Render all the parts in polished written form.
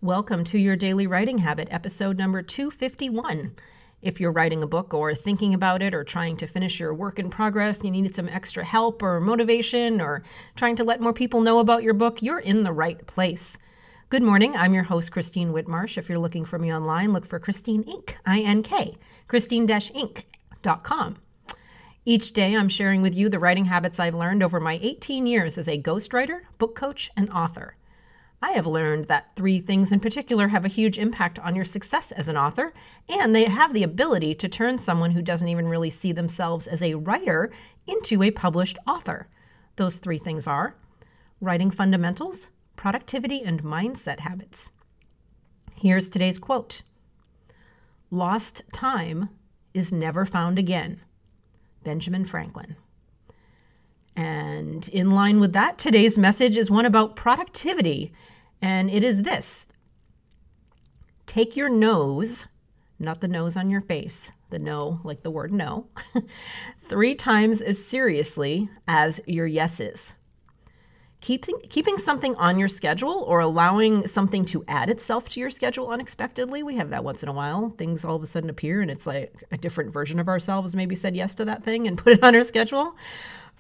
Welcome to your Daily Writing Habit, episode number 251. If you're writing a book or thinking about it or trying to finish your work in progress, you need some extra help or motivation or trying to let more people know about your book, you're in the right place. Good morning. I'm your host, Christine Whitmarsh. If you're looking for me online, look for Christine Inc., I-N-K, Christine-Inc.com. Each day, I'm sharing with you the writing habits I've learned over my 18 years as a ghostwriter, book coach, and author. I have learned that 3 things in particular have a huge impact on your success as an author, and they have the ability to turn someone who doesn't even really see themselves as a writer into a published author. Those 3 things are writing fundamentals, productivity, and mindset habits. Here's today's quote. "Lost time is never found again." Benjamin Franklin. And in line with that, today's message is one about productivity. And it is this. Take your no's, not the nose on your face, the no, like the word no, 3 times as seriously as your yeses. Keeping something on your schedule or allowing something to add itself to your schedule unexpectedly. We have that once in a while. Things all of a sudden appear and it's like a different version of ourselves maybe said yes to that thing and put it on our schedule.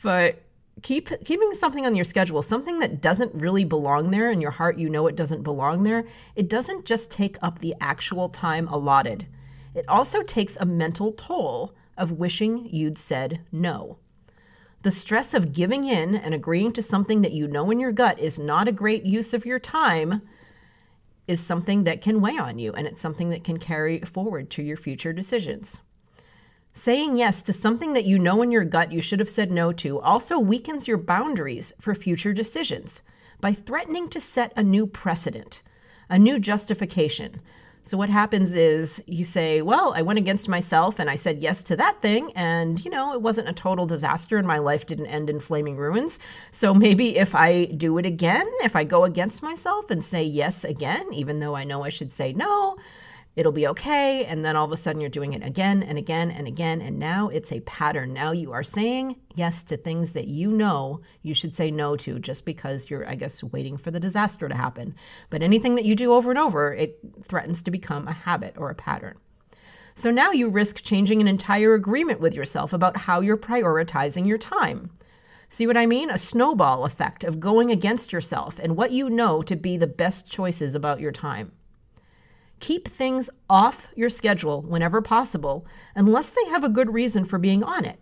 But keeping something on your schedule, something that doesn't really belong there, in your heart you know it doesn't belong there, it doesn't just take up the actual time allotted. It also takes a mental toll of wishing you'd said no. The stress of giving in and agreeing to something that you know in your gut is not a great use of your time is something that can weigh on you, and it's something that can carry forward to your future decisions. Saying yes to something that you know in your gut you should have said no to also weakens your boundaries for future decisions by threatening to set a new precedent, a new justification. So what happens is you say, well, I went against myself and I said yes to that thing and, it wasn't a total disaster and my life didn't end in flaming ruins. So maybe if I do it again, if I go against myself and say yes again, even though I know I should say no, it'll be okay. And then all of a sudden you're doing it again and again and again. And now it's a pattern. Now you are saying yes to things that you know you should say no to just because you're, waiting for the disaster to happen. But anything that you do over and over, it threatens to become a habit or a pattern. So now you risk changing an entire agreement with yourself about how you're prioritizing your time. See what I mean? A snowball effect of going against yourself and what you know to be the best choices about your time. Keep things off your schedule whenever possible, unless they have a good reason for being on it.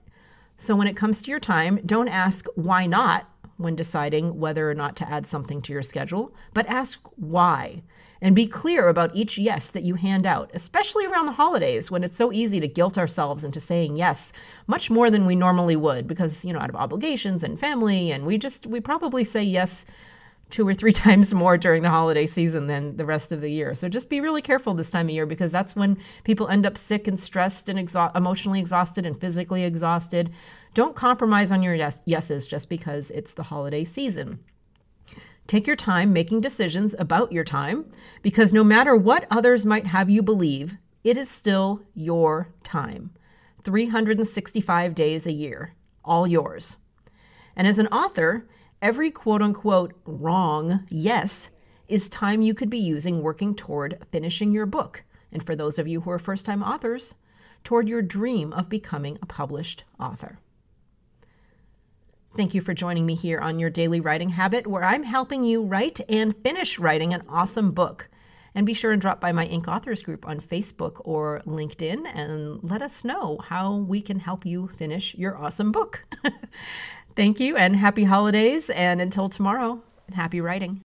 So when it comes to your time, don't ask why not when deciding whether or not to add something to your schedule, but ask why. And be clear about each yes that you hand out, especially around the holidays when it's so easy to guilt ourselves into saying yes much more than we normally would because, out of obligations and family, and we probably say yes 2 or 3 times more during the holiday season than the rest of the year. So just be really careful this time of year because that's when people end up sick and stressed and emotionally exhausted and physically exhausted. Don't compromise on your yeses just because it's the holiday season. Take your time making decisions about your time because no matter what others might have you believe, it is still your time. 365 days a year, all yours. And as an author, every quote-unquote wrong yes is time you could be using working toward finishing your book. And for those of you who are first-time authors, toward your dream of becoming a published author. Thank you for joining me here on your Daily Writing Habit, where I'm helping you write and finish writing an awesome book. And be sure and drop by my Inc. Authors group on Facebook or LinkedIn and let us know how we can help you finish your awesome book. Thank you and happy holidays. And until tomorrow, happy writing.